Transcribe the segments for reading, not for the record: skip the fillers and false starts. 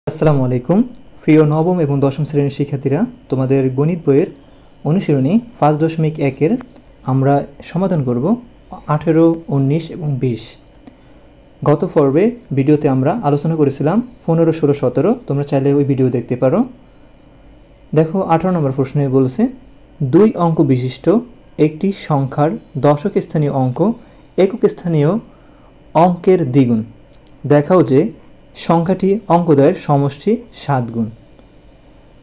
আসসালামু আলাইকুম প্রিয় নবম এবং দশম শ্রেণীর শিক্ষার্থীরা, তোমাদের গণিত বইয়ের অনুশীলনী 5.1-এর আমরা সমাধান করব 18, 19 এবং 20। গত পর্বে ভিডিওতে আমরা আলোচনা করেছিলাম 15, 16, 17। তোমরা চাইলে ওই ভিডিও দেখতে পারো। দেখো 18 নম্বর প্রশ্নে বলেছে 2 অঙ্ক বিশিষ্ট একটি সংখ্যার দশক স্থানীয় অঙ্ক একক স্থানীয় অঙ্কের দ্বিগুণ। দেখাও যে সংখ্যাটি অঙ্কদ্বয়ের সমষ্টি 7 গুণ।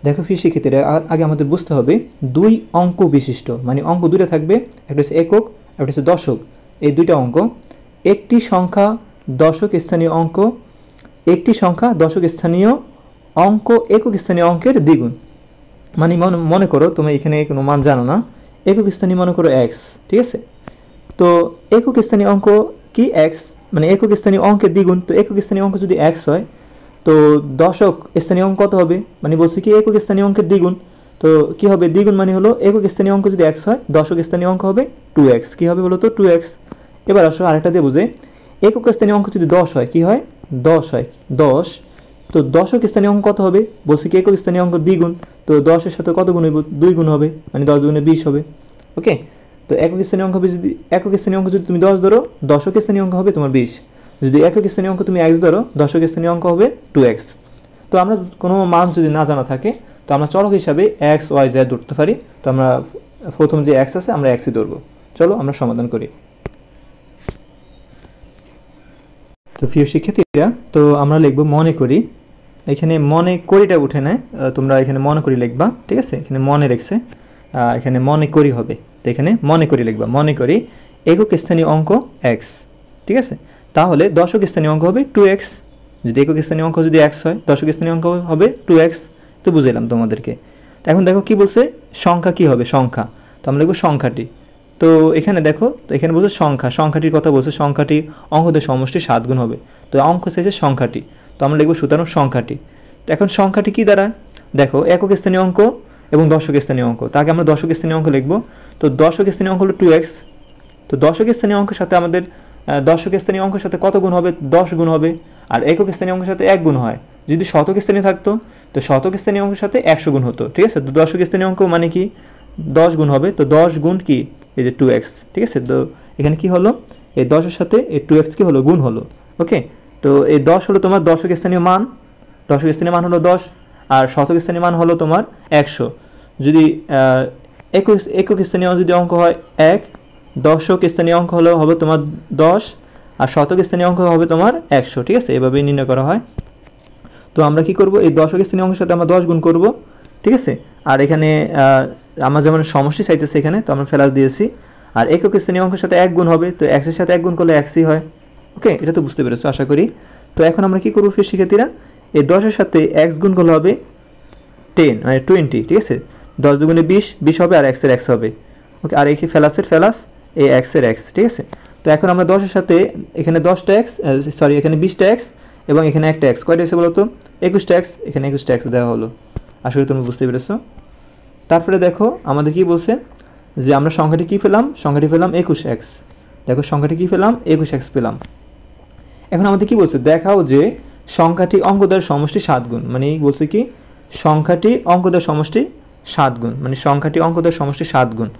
দেখো প্রিয় শিক্ষার্থীরা, আগে আমাদের বুঝতে হবে 2 অঙ্ক বিশিষ্ট মানে অঙ্ক দুটো থাকবে, একটা হচ্ছে একক, একটা হচ্ছে দশক। এই দুইটা অঙ্ক, একটি সংখ্যা দশক স্থানীয় অঙ্ক, একটি সংখ্যা দশক স্থানীয় অঙ্ক একক স্থানীয় অঙ্কের দ্বিগুণ। মানে মনে করো তুমি এখানে কোনো মান জানো না, একক স্থানীয় মনে করো x, ঠিক আছে? তো একক স্থানীয় অঙ্ক কি x, মানে একক স্থানীয় অঙ্কের দ্বিগুণ। তো একক স্থানীয় অঙ্ক যদি x হয়, তো দশক স্থানীয় অঙ্ক কত হবে? মানে বলছি কি একক স্থানীয় অঙ্কের দ্বিগুণ। তো কি হবে? দ্বিগুণ মানে হলো একক স্থানীয় অঙ্ক যদি x হয়, দশক স্থানীয় অঙ্ক হবে 2x। কি হবে বলো তো? 2x। এবার আসো আরেকটা দিয়ে বুঝে, একক স্থানীয় অঙ্ক যদি 10 হয়, কি হয়? 10 হয়, 10। তো দশক স্থানীয় অঙ্ক কত হবে? বলছি কি একক স্থানীয় অঙ্ক দ্বিগুণ। তো 10-এর সাথে কত গুণ হইব? 2 গুণ হবে, মানে 10 গুণে 20 হবে। ওকে, তো একক স্থানীয় অঙ্ক হবে, যদি একক স্থানীয় অঙ্ক যদি তুমি 10 ধরো, দশক স্থানীয় অঙ্ক হবে তোমার 20। যদি একক স্থানীয় অঙ্ক তুমি x ধরো, দশক স্থানীয় অঙ্ক হবে 2x। তো আমরা কোনো মান যদি না জানা থাকে, তো আমরা চলক হিসাবে x, y, z ধরতে পারি। তো আমরা প্রথম যে x আছে আমরা xই ধরবো। চলো আমরা সমাধান করি। তো প্রিয় শিক্ষার্থীরা, তো আমরা লিখব মনে করি। এখানে মনে করিটা উঠে নেয়, তোমরা এখানে মনে করি লিখবা, ঠিক আছে? এখানে মনে লিখছে, এখানে মনে করি হবে। তো এখানে মনে করি লিখবা, মনে করি একক স্থানীয় অঙ্ক x, ঠিক আছে? তাহলে দশক স্থানীয় অঙ্ক হবে 2x। যদি একক স্থানীয় অঙ্ক যদি x হয়, দশক স্থানীয় অঙ্ক হবে 2x। তো বুঝাইলাম তোমাদেরকে। এখন দেখো কি বলছে, সংখ্যা কি হবে? সংখ্যা। তো আমরা লিখবো সংখ্যাটি। তো এখানে দেখো, তো এখানে বলছে সংখ্যা, সংখ্যাটির কথা বলছে, সংখ্যাটি অঙ্কদের সমষ্টি 7 গুণ হবে। তো অঙ্ক চাইছে সংখ্যাটি, তো আমরা লিখবো সুতরাং সংখ্যাটি। তো এখন সংখ্যাটি কি দ্বারা? দেখো একক স্থানীয় অঙ্ক এবং দশক স্থানীয় অঙ্ক, তাকে আমরা দশক স্থানীয় অঙ্ক লিখবো। তো দশক স্থানীয় অঙ্ক হলো 2x। তো দশক স্থানীয় অঙ্কের সাথে আমাদের দশক স্থানীয় অঙ্কের সাথে কত গুণ হবে? 10 গুণ হবে। আর একক স্থানীয় অঙ্কের সাথে 1 গুণ হয়। যদি শতক স্থানীয় থাকতো, তো শতক স্থানীয় অঙ্কের সাথে 100 গুণ হতো, ঠিক আছে? তো দশক স্থানীয় অঙ্ক মানে কি? 10 গুণ হবে। তো 10 গুণ কি? এই যে 2x, ঠিক আছে? তো এখানে কি হলো? এই 10-এর সাথে এই 2x কি হলো? গুণ হলো। ওকে, তো এই 10 হলো তোমার দশক স্থানীয় মান, দশক স্থানীয় মান হলো 10, আর শতক স্থানীয় মান হলো তোমার 100। যদি একক স্থানীয় যদি অঙ্ক হয় 1, দশক স্থানীয় অঙ্ক হলো হবে তোমার 10, আর শতক স্থানীয় অঙ্ক হবে তোমার 100, ঠিক আছে? এভাবেই নির্ণয় করা হয়। তো আমরা কি করব? এই দশক স্থানীয় অঙ্কের সাথে আমরা 10 গুণ করব, ঠিক আছে? আর এখানে আমরা যেমন সমষ্টি চাইতেছি এখানে, তো আমরা ফেলাস দিয়েছি। আর একক স্থানীয় অঙ্কের সাথে 1 গুণ হবে, তো x এর সাথে 1 গুণ করলে x হয়। ওকে, এটা তো বুঝতে পেরেছো আশা করি। তো এখন আমরা কি করব প্রিয় শিক্ষার্থীরা? এই 10-এর সাথে x গুণ করলে হবে 10, মানে 20, ঠিক আছে? 10 দুগুণে 20, 20 হবে, আর x এর x হবে। ওকে, আর এই ফেলাসের ফেলাস, এই x এর x, ঠিক আছে? তো এখন আমরা 10-এর সাথে এখানে 10টা x, সরি এখানে 20টা x এবং এখানে একটা x, কয়টা আছে বলো তো? 21টা x, এখানে 21টা x দেওয়া হলো। আশা করি তুমি বুঝতে পেরেছো। তারপরে দেখো আমাদের কি বলছে, যে আমরা সংখ্যাটি কি পেলাম? সংখ্যাটি পেলাম 21x। দেখো সংখ্যাটি কি পেলাম? 21x পেলাম। এখন আমাদের কি বলছে? দেখাও যে সংখ্যাটি অঙ্কদ্বয়ের সমষ্টি 7 গুণ। মানে বলছে কি? সংখ্যাটি অঙ্কদ্বয়ের সমষ্টি 7 গুণ, মানে সংখ্যাটি অঙ্কদ্বয়ের সমষ্টি 7 গুণ।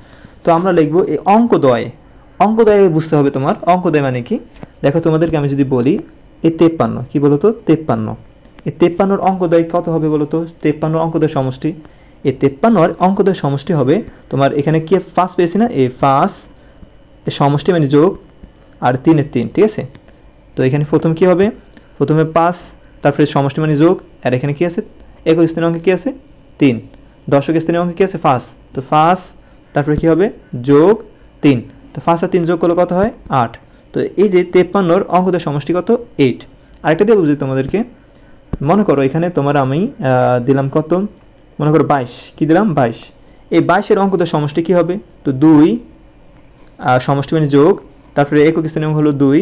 তো আমরা লিখবো এই অঙ্কদ্বয়, অঙ্কদ্বয় বুঝতে হবে তোমার। অঙ্কদ্বয় মানে কি? দেখো তোমাদেরকে আমি যদি বলি এই 53, কি বলো তো? 53। এই 53-র অঙ্কদ্বয় কত হবে বলো তো? 53-র অঙ্কদ্বয় সমষ্টি, এই 53-র অঙ্কদ্বয় সমষ্টি হবে তোমার, এখানে কি 5 পেয়েছি না? এই 5 এর সমষ্টি মানে যোগ, আর 3-এর 3, ঠিক আছে? তো এখানে প্রথম কি হবে? প্রথমে 5, তারপরে সমষ্টি মানে যোগ, আর এখানে কি আছে? একক স্থানীয় অঙ্কে কি আছে? 3, দশক স্থানীয় অঙ্কে কি আছে? 5। তো 5, তারপরে কি হবে? যোগ 3। তো 5 আর 3 যোগ করলে কত হয়? 8। তো এই যে 53-র অঙ্কদ্বয় সমষ্টি কত? 8। আরেকটা দিয়ে বুঝি তোমাদেরকে। মনে করো এখানে তোমার আমি দিলাম কত? মনে করো 22। কি দিলাম? 22। এই 22-এর অঙ্কদ্বয় সমষ্টি কি হবে? তো 2, সমষ্টি মানে যোগ, তারপরে একক স্থানীয় অঙ্ক হলো 2।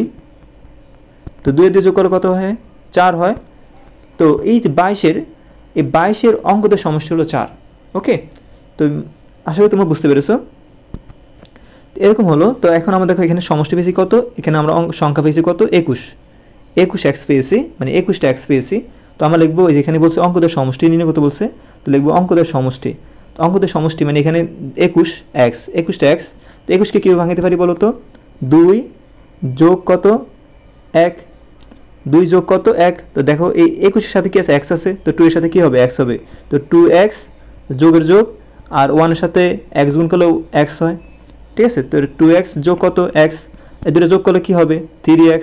তো 2 দিয়ে যোগ করলে কত হয়? 4 হয়। তো এই যে 22-এর অঙ্কদ্বয় সমষ্টি হলো 4। ওকে, তো আশা করি তোমরা বুঝতে পেরেছো। এরকম হলো। তো এখন আমরা দেখো এখানে সমষ্টি পেয়েছি কত? এখানে আমরা সংখ্যা পেয়েছি কত? 21x পেয়েছি, মানে 21টা x পেয়েছি। তো আমরা লিখবো যেখানে বলছে অঙ্কদের সমষ্টি নির্ণয় করতে বলছে, তো লিখবো অঙ্কদের সমষ্টি। তো অঙ্কদের সমষ্টি মানে এখানে 21x, 21টা x। তো 21কে কীভাবে ভাঙাতে পারি বলো তো? 2 যোগ কত 1, 2 যোগ কত 1। তো দেখো এই 21-এর সাথে কি আছে? x আছে, তো 2 এর সাথে কি হবে? x হবে। তো 2x যোগের যোগ, আর 1 এর সাথে x গুণ করলেও x হয়, ঠিক আছে। তো 2x যোগ কত x, এই দুটো যোগ করলে কি হবে? 3x,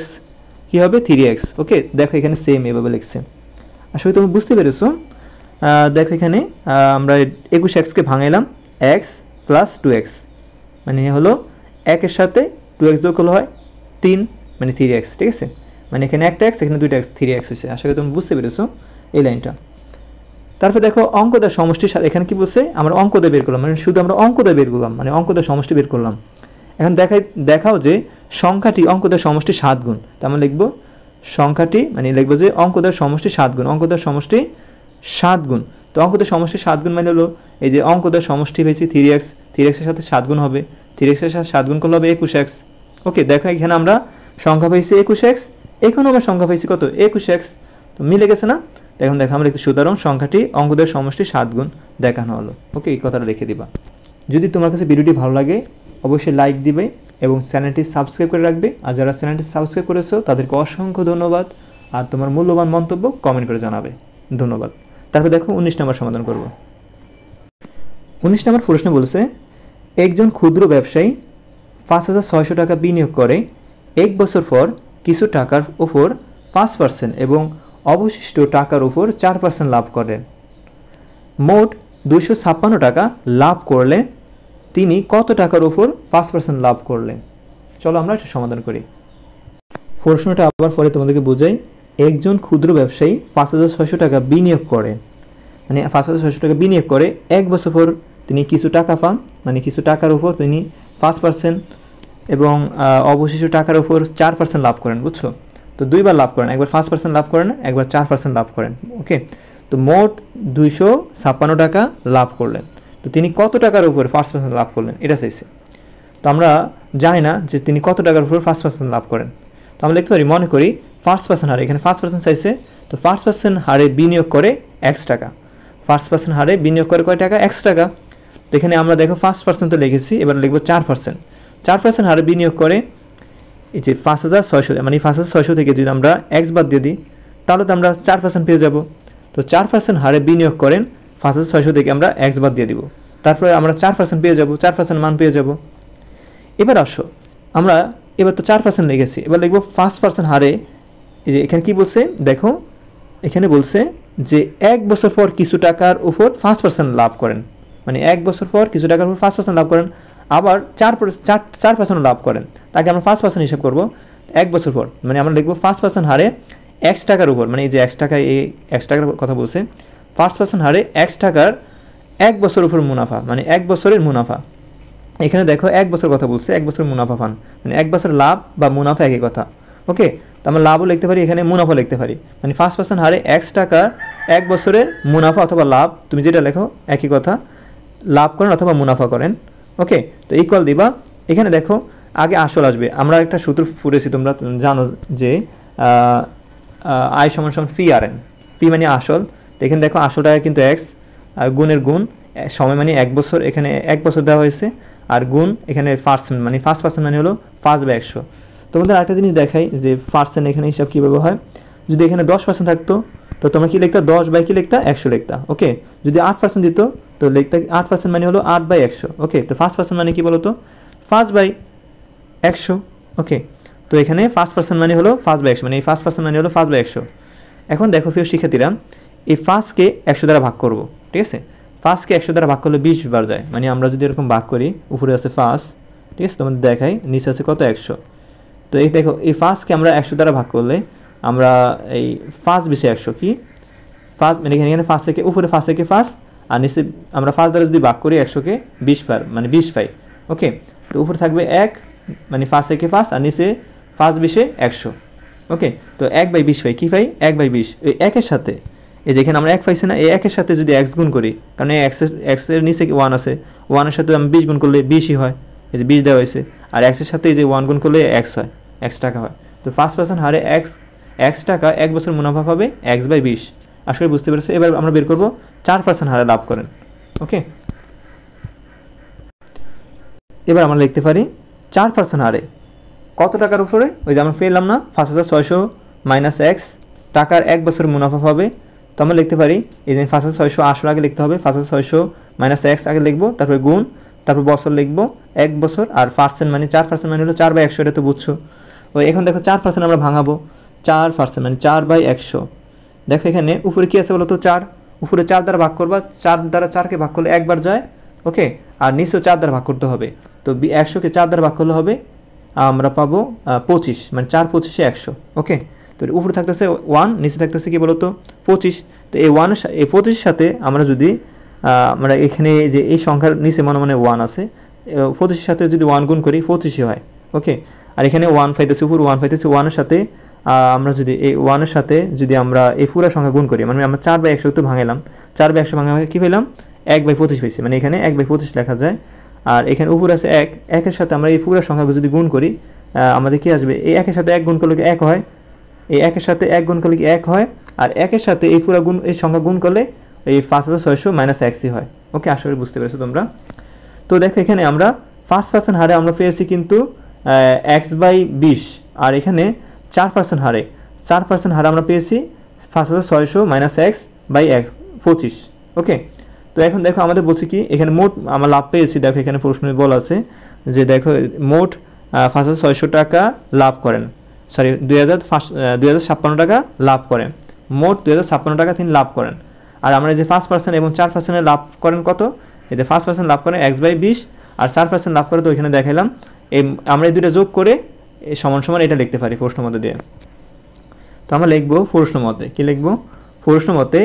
কি হবে? 3x। ওকে, দেখো এখানে সেম এভাবে লিখছে। আসলে তুমি বুঝতে পেরেছো? দেখো এখানে আমরা 21xকে ভাঙাইলাম x প্লাস 2x, মানে হলো 1 এর সাথে 2x যোগ করলে হয় 3, মানে 3x, ঠিক আছে। মানে এখানে একটা x, এখানে দুইটা x, 3x হয়েছে। আশা করি তুমি বুঝতে পেরেছো এই লাইনটা। তারপর দেখো অঙ্কদের সমষ্টির সাথে এখানে কি বলছে? আমরা অঙ্কদের বের করলাম, মানে শুধু আমরা অঙ্কদের বের করলাম, মানে অঙ্কদের সমষ্টি বের করলাম। এখন দেখাও যে সংখ্যাটি অঙ্কদের সমষ্টি 7 গুণ। তো আমরা লিখবো সংখ্যাটি, মানে লিখবো যে অঙ্কদের সমষ্টি 7 গুণ, অঙ্কদের সমষ্টি 7 গুণ। তো অঙ্কদের সমষ্টি 7 গুণ মানে হলো এই যে অঙ্কদের সমষ্টি হয়েছে 3x, 3x এর সাথে 7 গুণ হবে, 3x এর সাথে 7 গুণ করলে হবে 21x। ওকে, দেখো এখানে আমরা সংখ্যা পেয়েছি 21x, এখানে আমরা সংখ্যা পেয়েছি কত? 21x। তো মিলে গেছে না? এখন দেখো আমরা একটু সুতরাং সংখ্যাটি অঙ্কদের সমষ্টি 7 গুণ দেখানো হলো। ওকে, এই কথাটা লিখে দিবা। যদি তোমার কাছে ভিডিওটি ভালো লাগে অবশ্যই লাইক দিবে এবং চ্যানেলটি সাবস্ক্রাইব করে রাখবে। আর যারা চ্যানেলটি সাবস্ক্রাইব করেছো তাদেরকে অসংখ্য ধন্যবাদ। আর তোমার মূল্যবান মন্তব্য কমেন্ট করে জানাবে। ধন্যবাদ। তারপর দেখো 19 নম্বর সমাধান করব। 19 নম্বর প্রশ্ন বলছে, একজন ক্ষুদ্র ব্যবসায়ী 5,600 টাকা বিনিয়োগ করে 1 বছর পর কিছু টাকার উপর 5% এবং অবশিষ্ট টাকার উপর 4% লাভ করেন। মোট 256 টাকা লাভ করলে তিনি কত টাকার উপর 5% লাভ করলেন? চলো আমরা এটা সমাধান করি। প্রশ্নটা আবার পরে তোমাদেরকে বোঝাই। একজন ক্ষুদ্র ব্যবসায়ী 5,600 টাকা বিনিয়োগ করে, মানে 5,600 টাকা বিনিয়োগ করে 1 বছর পর তিনি কিছু টাকা পান, মানে কিছু টাকার উপর তিনি 5% এবং অবশিষ্ট টাকার উপর 4% লাভ করেন, বুঝছো? তো দুইবার লাভ করেন, একবার 5% লাভ করেন, একবার 4% লাভ করেন। ওকে, তো মোট 256 টাকা লাভ করলেন। তো তিনি কত টাকার উপর 5% লাভ করলেন এটা চাইছে। তো আমরা জানি না যে তিনি কত টাকার উপর 5% লাভ করেন। তো আমরা লিখতে পারি, মনে করি 5% হারে, এখানে 5% চাইছে, তো 5% হারে বিনিয়োগ করে x টাকা। 5% হারে বিনিয়োগ করে কয় টাকা? x টাকা। তো এখানে আমরা দেখো 5% তো লিখেছি, এবার লিখবো 4%। 4% হারে বিনিয়োগ করে এই যে 5,600, মানে 5,600 থেকে যদি আমরা x বাদ দিয়ে দিই তাহলে তো আমরা 4% পেয়ে যাব। তো 4% হারে বিনিয়োগ করেন 5,600 থেকে আমরা x বাদ দিয়ে দিব, তারপরে আমরা 4% পেয়ে যাব, 4% মান পেয়ে যাব। এবার আসো আমরা এবার তো 4% লিখেছি, এবার লিখব 5% হারে। এই যে এখানে কি বলছে দেখো, এখানে বলছে যে 1 বছর পর কিছু টাকার উপর 5% লাভ করেন, মানে 1 বছর পর কিছু টাকার উপর 5% লাভ করেন, আবার 4% লাভ করেন। তাকে আমরা 5% হিসাব করব 1 বছর পর, মানে আমরা লিখব 5% হারে x টাকার উপর, মানে এই যে x টাকা, এই x টাকার কথা বলছে, 5% হারে x টাকার 1 বছর উপর মুনাফা, মানে 1 বছরের মুনাফা। এখানে দেখো 1 বছর কথা বলছে, 1 বছর মুনাফা পান, মানে 1 বছর লাভ বা মুনাফা একই কথা। ওকে, তো আমরা লাভও লিখতে পারি, এখানে মুনাফা লিখতে পারি, মানে 5% হারে x টাকা 1 বছরের মুনাফা অথবা লাভ, তুমি যেটা লেখো একই কথা, লাভ করেন অথবা মুনাফা করেন। ওকে, তো ইকুয়াল দিবা। এখানে দেখো আগে আসল আসবে, আমরা একটা সূত্র পড়েছি, তোমরা জানো যে আই সমান সমান ফি আর এন, ফি মানে আসল। তো এখানে দেখো আসলটা কিন্তু x, আর গুণের গুণ, সময় মানে 1 বছর, এখানে 1 বছর দেওয়া হয়েছে, আর গুণ এখানে পার্সেন্ট, মানে 5% মানে হলো 5/100। তোমাদের আরেকটা জিনিস দেখাই যে পার্সেন্ট এখানে হিসাব কীভাবে হয়। যদি এখানে 10% থাকতো তো তোমরা কি লিখতা? 10 কি লিখতা? 100 লিখতা। ওকে, যদি 8% দিত তো লিখতা 8% মানে হলো 8/100। ওকে, তো 5% মানে কি বলো তো? 5/100। ওকে, তো এখানে 5% মানে হলো 5/100, মানে এই 5% মানে হলো 5/100। এখন দেখো প্রিয় শিক্ষার্থীরা, এই 5কে 100 দ্বারা ভাগ করব, ঠিক আছে? 5কে 100 দ্বারা ভাগ করলে 20 বার যায়, মানে আমরা যদি এরকম ভাগ করি, উপরে আছে 5, ঠিক আছে, তোমাদের দেখাই, নিচে আছে কত? 100। তো এই দেখো এই 5কে আমরা 100 দ্বারা ভাগ করলে আমরা এই 5/100 কি 5, মানে এখানে 5 থেকে উপরে 5 থেকে 5, আর নিচে আমরা 5 দ্বারা যদি ভাগ করি 100কে 20 বার, মানে 20 পাই। ওকে, তো উপরে থাকবে 1, মানে 5 থেকে 5, আর নিচে 5/100। ওকে, তো 1/20 পাই, কি পাই? 1/20। এই 1-এর সাথে এই যেখানে আমরা 1 পাইছি না, এই 1-এর সাথে যদি x গুণ করি, কারণ এই x এর নিচে 1 আছে, 1-এর সাথে আমি 20 গুণ করলে 20ই হয়, এই যে 20 দেওয়া হয়েছে, আর x এর সাথে এই যে 1 গুণ করলে x হয়, x টাকা হয়। তো 5% হারে x টাকা 1 বছর মুনাফা পাবে x/20। আশা করি বুঝতে পেরেছো। এবার আমরা বের করব 4% হারে লাভ করেন। ওকে, এবার আমরা লিখতে পারি 4% হারে কত টাকার উপরে, ওই যে আমরা পেলাম না 5600 মাইনাস এক্স টাকার 1 বছর মুনাফা পাবে। তো আমরা লিখতে পারি এই যে 5680 আগে লিখতে হবে, 5600 মাইনাস এক্স আগে লিখবো, তারপরে গুণ, তারপর বছর লিখবো 1 বছর, আর পার্সেন্ট মানে 4% মানে হলো 4/100, এটা তো বুঝছো। ওই এখন দেখো 4% আমরা ভাঙাবো, 4% মানে 4/100। দেখো এখানে উপরে কী আছে বলো তো 4, উপরে 4 দ্বারা ভাগ করবা, 4 দ্বারা 4কে ভাগ করলে একবার যায়। ওকে, আর নিচেও 4 দ্বারা ভাগ করতে হবে। তো 100কে 4 দ্বারা ভাগ করলে হবে আমরা পাবো 25, মানে 4×25 100। ওকে, তো উপরে থাকতেছে 1, নিচে থাকতেছে কি বলতো 25। তো এই 25-এর সাথে আমরা যদি আমরা এখানে যে এই সংখ্যার নিচে মনে মনে 1 আছে, 25-এর সাথে যদি 1 গুণ করি 25ই হয়। ওকে, আর এখানে 1 পাইতেছে, উপর 1 পাইতেছে, 1-এর সাথে আমরা যদি এই 1-এর সাথে যদি আমরা এই পুরো সংখ্যা গুণ করি, মানে আমরা 4/100 তো ভাঙালাম, 4/100 ভাঙা কী পেলাম 1/25 পেয়েছি, মানে এখানে 1/25 লেখা যায়। আর এখানে উপর আছে 1, 1-এর সাথে আমরা এই পুরো সংখ্যাকে যদি গুণ করি আমাদের কি আসবে, এই 1-এর সাথে 1 গুণ করলে কি 1 হয়, এই 1-এর সাথে 1 গুণ করলে কি 1 হয়, আর 1-এর সাথে এই পুরো গুণ এই সংখ্যা গুণ করলে এই 5600 মাইনাস এক্সই হয়। ওকে, আশা করি বুঝতে পেরেছো তোমরা। তো দেখো এখানে আমরা 5% হারে আমরা পেয়েছি কিন্তু x/20, আর এখানে 4% হারে 4% হারে আমরা পেয়েছি 5600 মাইনাস x/25। ওকে, তো এখন দেখো আমাদের বলছি কি এখানে মোট আমরা লাভ পেয়েছি। দেখো এখানে প্রশ্নে বলা আছে যে দেখো মোট 5600 টাকা লাভ করেন, সরি 2056 টাকা লাভ করেন, মোট 2056 টাকা তিনি লাভ করেন। আর আমরা যে 5% এবং 4% লাভ করেন কত, এই যে 5% লাভ করেন x/20 আর 4% লাভ করে, তো ওইখানে দেখাইলাম। এই আমরা এই দুটো যোগ করে সমান সমান এটা লিখতে পারি প্রশ্ন মতে দিয়ে। তো আমরা লিখবো প্রশ্ন মতে, কি লিখবো প্রশ্ন মতে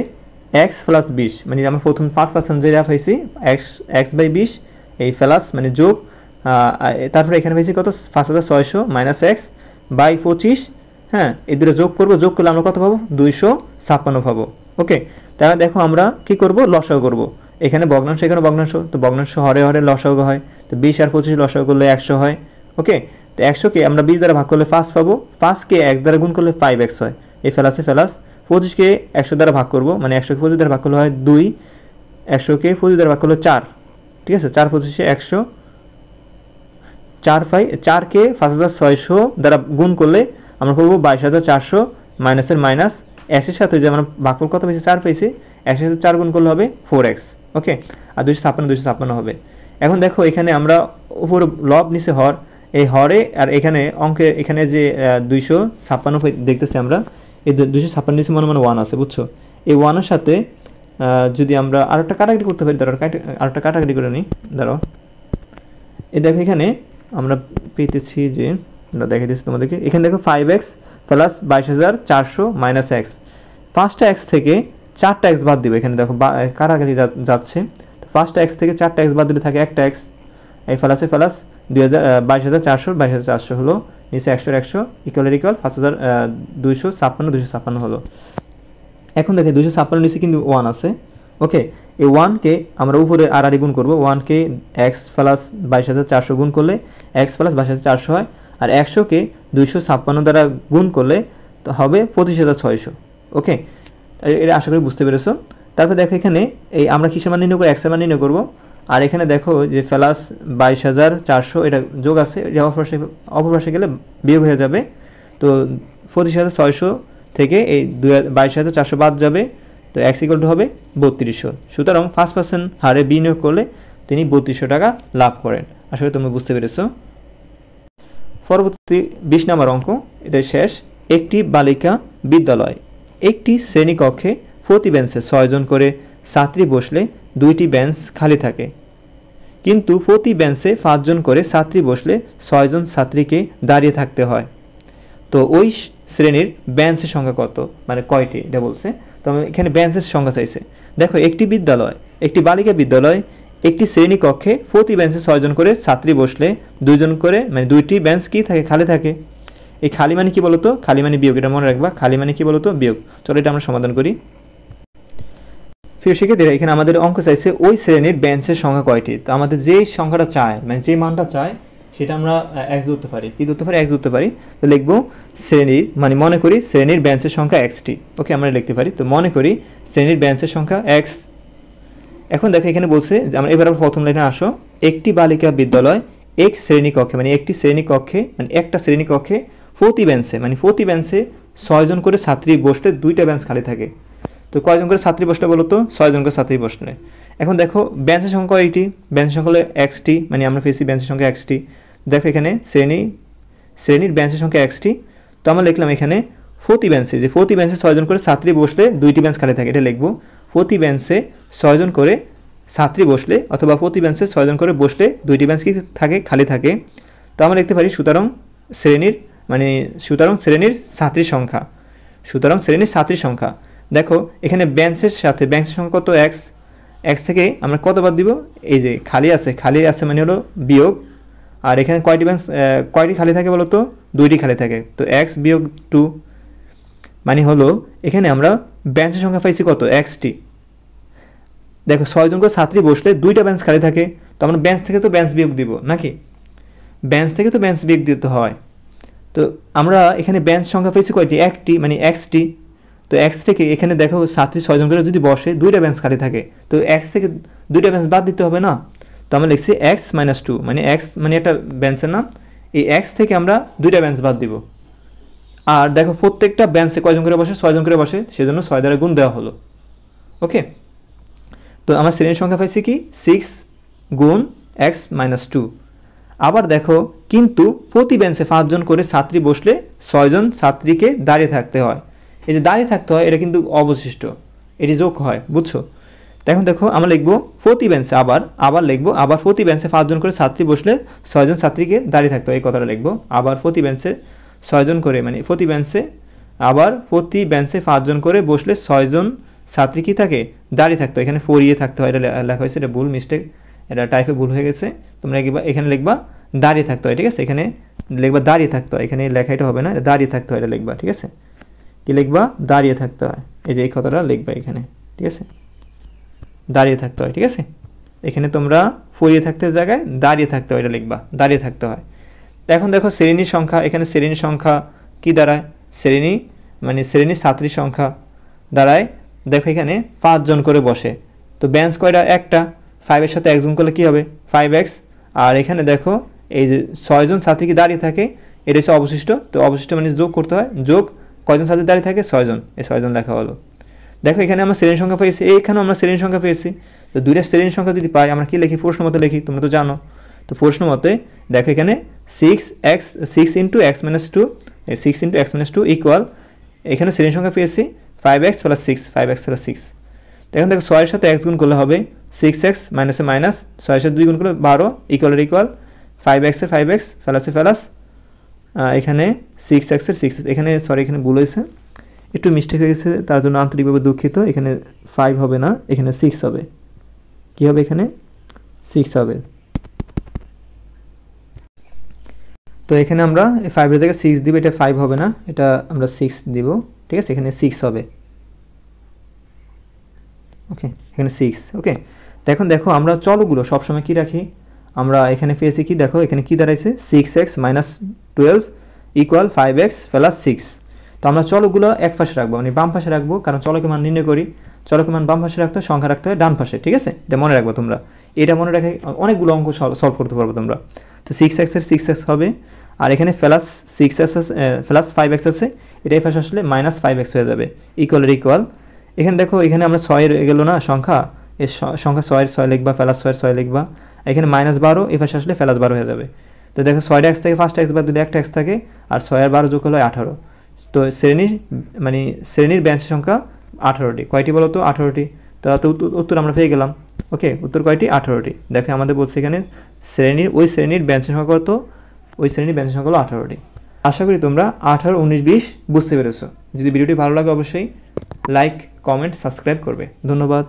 x + 20, মানে আমরা প্রথম 5% যেটা পাইছি x/20 এই প্লাস মানে যোগ, তারপরে এখানে পাইছি কত 5600 মাইনাস x/25। হ্যাঁ, এই দুটো যোগ করবো, যোগ করলে আমরা কত পাবো 256 পাবো। ওকে, তাহলে দেখো আমরা কি করব লসাগু করব, এখানে ভগ্নাংশ এখানে ভগ্নাংশ, তো ভগ্নাংশ হরে হরে লসাগু হয়, তো 20 আর 25 লসাগু করলে 100 হয়। ওকে, তো 100কে আমরা 20 দ্বারা ভাগ করলে 5 পাবো, 5কে 1 দ্বারা গুণ করলে 5x হয়, এই ফেলাসে ফেলাস। 25কে 100 দ্বারা ভাগ করবো, মানে 100কে 25 দ্বারা ভাগ করলে হয় 2, 100কে 25 দ্বারা ভাগ করলে 4, ঠিক আছে, 4×25 100, 4কে 5600 দ্বারা গুণ করলে আমরা পাবো 22400 মাইনাসের মাইনাস, এক্সের সাথে যে আমরা ভাগফল কত পেয়েছি 4 পেয়েছি, এক্সের সাথে 4 গুণ করলে হবে 4x। ওকে, আর 256 হবে। এখন দেখো এখানে আমরা উপর লব নিচে হর, এই হরে আর এখানে অঙ্কে এখানে যে 256 দেখতেছি আমরা, এই 256 নিচে মনে মনে 1 আছে, বুঝছো। এই 1-এর সাথে যদি আমরা আরেকটা কাটাকাটি করতে পারি, দাঁড়াও আরেকটা কাটাকাটি করে নিই, দাঁড়াও। এই দেখো এখানে আমরা পেতেছি যে দেখাই দিচ্ছি তোমাদেরকে, এখানে দেখো 5x প্লাস 22400 মাইনাস এক্স, 5টা x থেকে 4টা x বাদ দিবে, এখানে দেখো কাটাকাটি যাচ্ছে, তো 5টা x থেকে 4টা x বাদ দিলে থাকে একটা x, এই প্লাসে প্লাস 22400 হলো, নিচে 100 ইকুয়াল 5256 হলো। এখন দেখে 256 নিচে কিন্তু 1 আছে। ওকে, এই 1কে আমরা উপরে আড়াআড়ি গুণ করবো, 1কে x প্লাস 22400 গুণ করলে x প্লাস 22400 হয়, আর 100কে 256 দ্বারা গুণ করলে তো হবে 25600। ওকে, এটা আশা করি বুঝতে পেরেছো। তারপর দেখো এখানে এই আমরা কিসের মান নির্ণয় করবো, x এর মান নির্ণয় করবো, আর এখানে দেখো যে প্লাস 22400 এটা যোগ আছে, এটা অপর পাশে গেলে বিয়োগ হয়ে যাবে, তো 25600 থেকে এই 22400 বাদ যাবে, তো x = হবে 3200। সুতরাং 5% হারে বিনিয়োগ করলে তিনি 3200 টাকা লাভ করেন। আশা করি তোমরা বুঝতে পেরেছো। পরবর্তী 20 নম্বর অঙ্ক, এটা শেষ। একটি বালিকা বিদ্যালয়, একটি শ্রেণীকক্ষে প্রতি বেঞ্চে 6 জন করে ছাত্রী বসলে 2টি বেঞ্চ খালি থাকে, কিন্তু প্রতি বেঞ্চে 5 জন করে ছাত্রী বসলে 6 জন ছাত্রীকে দাঁড়িয়ে থাকতে হয়। তো ওই শ্রেণীর বেঞ্চের সংখ্যা কত, মানে কয়টি এটা বলছে। তো এখানে বেঞ্চের সংখ্যা চাইছে। দেখো একটি বিদ্যালয়, একটি বালিকা বিদ্যালয়, একটি শ্রেণীকক্ষে প্রতি বেঞ্চে 6 জন করে ছাত্রী বসলে 2 জন করে, মানে 2টি বেঞ্চ কি থাকে খালি থাকে। এই খালি মানে কি বলতো, খালি মানে বিয়োগ, এটা মনে রাখবা, খালি মানে কি বলতো বিয়োগ। চলো এটা আমরা সমাধান করি। ফিরে শিখে দিলে এখানে আমাদের অঙ্ক চাইছে ওই শ্রেণীর বেঞ্চের সংখ্যা কয়টি। তো আমাদের যেই সংখ্যাটা চায়, মানে যে মানটা চায় সেটা আমরা এক্স ধরতে পারি। কী ধরতে পারি? এক্স ধরতে পারি। তো লিখব শ্রেণীর, মানে মনে করি শ্রেণীর বেঞ্চের সংখ্যা এক্সটি। ওকে, আমরা লিখতে পারি। তো মনে করি শ্রেণীর বেঞ্চের সংখ্যা এক্স। এখন দেখো এখানে বলছে যে আমরা এবার প্রথম লাইনে আসো, একটি বালিকা বিদ্যালয় এক শ্রেণীকক্ষে, মানে একটি শ্রেণীকক্ষে, মানে একটা শ্রেণীকক্ষে প্রতি বেঞ্চে 6 জন করে ছাত্রী বসলে 2টা বেঞ্চ খালি থাকে। তো কয়জন করে ছাত্রী বসলে বলো তো? 6 জন করে ছাত্রী বসলে। এখন দেখো বেঞ্চের সংখ্যা কয়টি? বেঞ্চের সংখ্যা হলো এক্সটি, মানে আমরা পেয়েছি বেঞ্চের সংখ্যা এক্সটি। দেখো এখানে শ্রেণীর বেঞ্চের সংখ্যা এক্সটি। তো আমরা লিখলাম এখানে প্রতি বেঞ্চে 6 জন করে ছাত্রী বসলে 2টি বেঞ্চ খালি থাকে, এটা লিখবো। প্রতি বেঞ্চে 6 জন করে ছাত্রী বসলে, অথবা প্রতি বেঞ্চে 6 জন করে বসলে 2টি বেঞ্চ কি থাকে? খালি থাকে। তো আমরা লিখতে পারি সুতরাং শ্রেণীর ছাত্রীর সংখ্যা। দেখো এখানে বেঞ্চের সংখ্যা কত? এক্স থেকে আমরা কত বাদ দিব? এই যে খালি আছে মানে হলো বিয়োগ। আর এখানে কয়টি খালি থাকে বলো তো? 2টি খালি থাকে। তো এক্স বিয়োগ 2 মানে হলো এখানে আমরা বেঞ্চের সংখ্যা পাইছি কত? এক্সটি। দেখো 6 জন করে ছাত্রী বসলে 2টা বেঞ্চ খালি থাকে। তো আমরা বেঞ্চ থেকে তো বেঞ্চ বিয়োগ দিব নাকি? বেঞ্চ থেকে তো বেঞ্চ বিয়োগ দিতে হয়। তো আমরা এখানে বেঞ্চ সংখ্যা পেয়েছি কয়টি? একটি, মানে এক্সটি। তো এক্স থেকে এখানে দেখো ছাত্রী 6 জন করে যদি বসে 2টা বেঞ্চ খালি থাকে, তো এক্স থেকে 2টা বেঞ্চ বাদ দিতে হবে না? তো আমরা লিখছি এক্স মাইনাস 2, মানে এক্স মানে একটা বেঞ্চের নাম। এই এক্স থেকে আমরা 2টা বেঞ্চ বাদ দিব। আর দেখো প্রত্যেকটা বেঞ্চে কয়জন করে বসে? 6 জন করে বসে, সেজন্য 6 দ্বারা গুণ দেওয়া হলো। ওকে, তো আমার শ্রেণীর সংখ্যা পাইছি কি? 6 গুণ এক্স মাইনাস 2। আবার দেখো কিন্তু প্রতি বেঞ্চে 5 জন করে ছাত্রী বসলে 6 জন ছাত্রীকে দাঁড়িয়ে থাকতে হয়। এই যে দাঁড়িয়ে থাকতে হয়, এটা কিন্তু অবশিষ্ট, এটি যোগ হয়, বুঝছো? এখন দেখো আমরা লিখবো প্রতি বেঞ্চে, আবার লিখবো প্রতি বেঞ্চে 5 জন করে ছাত্রী বসলে 6 জন ছাত্রীকে দাঁড়িয়ে থাকতে হয়, এই কথাটা লিখবো। আবার প্রতি বেঞ্চে 6 জন করে, মানে প্রতি বেঞ্চে 5 জন করে বসলে 6 জন ছাত্রী কি থাকে? দাঁড়িয়ে থাকতে হয়। এখানে পড়িয়ে থাকতে হয়, এটা লেখা হয়েছে, এটা ভুল, মিস্টেক, এটা টাইপে ভুল হয়ে গেছে। তোমরা এখানে লিখবা দাঁড়িয়ে থাকতে হয়, ঠিক আছে? এখানে লিখবা দাঁড়িয়ে থাকতে হয়, এখানে লেখা এটা হবে না, দাঁড়িয়ে থাকতে হয়, এটা লিখবা, ঠিক আছে? কি লিখবা? দাঁড়িয়ে থাকতে হয়। এই যে এই কথাটা লিখবা এখানে, ঠিক আছে? দাঁড়িয়ে থাকতে হয়, ঠিক আছে? এখানে তোমরা পড়িয়ে থাকতে জায়গায় দাঁড়িয়ে থাকতে হয়, এটা লিখবা, দাঁড়িয়ে থাকতে হয়। এখন দেখো শ্রেণীর সংখ্যা, এখানে শ্রেণীর সংখ্যা কি দাঁড়ায়? শ্রেণীর ছাত্রীর সংখ্যা দাঁড়ায়, দেখো এখানে 5 জন করে বসে। তো বেঞ্চ কয়টা? একটা। 5 সাথে 1 গুণ করলে কী হবে? 5x। আর এখানে দেখো এই যে 6 জন ছাত্রী কি দাঁড়িয়ে থাকে, এটা হচ্ছে অবশিষ্ট। তো অবশিষ্ট মানে যোগ করতে হয়, যোগ কয়জন ছাত্রী দাঁড়িয়ে থাকে? 6 জন। এই 6 জন লেখা হলো। দেখো এখানে আমরা শ্রেণীর সংখ্যা পেয়েছি, এইখানেও আমরা শ্রেণীর সংখ্যা পেয়েছি। তো 2টা শ্রেণীর সংখ্যা যদি পাই, আমরা কি লিখি? প্রশ্ন মতে লিখি, তোমরা তো জানো। তো প্রশ্ন মতে দেখো এখানে 6 × x - 2, 6 × x - 2 ইকুয়াল, এখানে শ্রেণীর সংখ্যা পেয়েছি 5x + 6, 5x + 6। এখন দেখো 6 এর সাথে x গুণ করলে হবে 6x, মাইনাসে মাইনাস, 6 এর সাথে 2 গুণ করলে 12, ইকুয়াল 5x এর 5x, প্লাসে প্লাস, এখানে 6x এর 6x। এখানে এখানে ভুল হয়েছে, একটু মিস্টেক হয়ে গেছে, তার জন্য আন্তরিকভাবে দুঃখিত। এখানে 5 হবে না, এখানে 6 হবে। কি হবে? এখানে 6 হবে। তো এখানে আমরা 5 এর জায়গায় 6 দিব, এটা 5 হবে না, এটা আমরা 6 দিব, ঠিক আছে? এখানে 6 হবে। ওকে, এখানে 6। ওকে, তো এখন দেখো আমরা চলগুলো সবসময় কি রাখি? আমরা এখানে পেয়েছি কি? দেখো এখানে কি দাঁড়াইছে? 6x - 12 equal 5x + 6। তো আমরা চলগুলো এক পাশে রাখবো, মানে বাম পাশে রাখবো, কারণ চলকের মান নির্ণয় করি। চলকের মান বাম পাশে রাখতে হয়, সংখ্যা রাখতে হয় ডান পাশে, ঠিক আছে? এটা মনে রাখবো তোমরা। এটা মনে রেখে অনেকগুলো অঙ্ক সলভ করতে পারবো তোমরা। তো 6x এর 6x হবে, আর এখানে প্লাস 6x প্লাস 5x আছে, এটা এই পাশে আসলে মাইনাস 5x হয়ে যাবে, ইকুয়াল। এখানে দেখো এখানে আমরা 6 এর গেল না সংখ্যা, এর সংখ্যা 6 এর 6 লিখবা, প্লাস 6 এর 6 লিখবা। এখানে -12, এই পাশে আসলে +12 হয়ে যাবে। তো দেখো 6টা x থেকে 5টা x বাদ দিলে একটা x থাকে, আর 6 আর 12 যোগ হলো 18। তো শ্রেণীর বেঞ্চের সংখ্যা 18টি। কয়টি বলো তো? 18টি। তো উত্তর আমরা পেয়ে গেলাম। ওকে, উত্তর কয়টি? 18টি। দেখো আমাদের বলছে এখানে শ্রেণীর বেঞ্চের সংখ্যা কত? ওই শ্রেণীর বেঞ্চের সংখ্যা হলো 18টি। আশা করি তোমরা 18, 19, 20 বুঝতে পেরেছো। যদি ভিডিওটি ভালো লাগে অবশ্যই লাইক, কমেন্ট, সাবস্ক্রাইব করবে। ধন্যবাদ।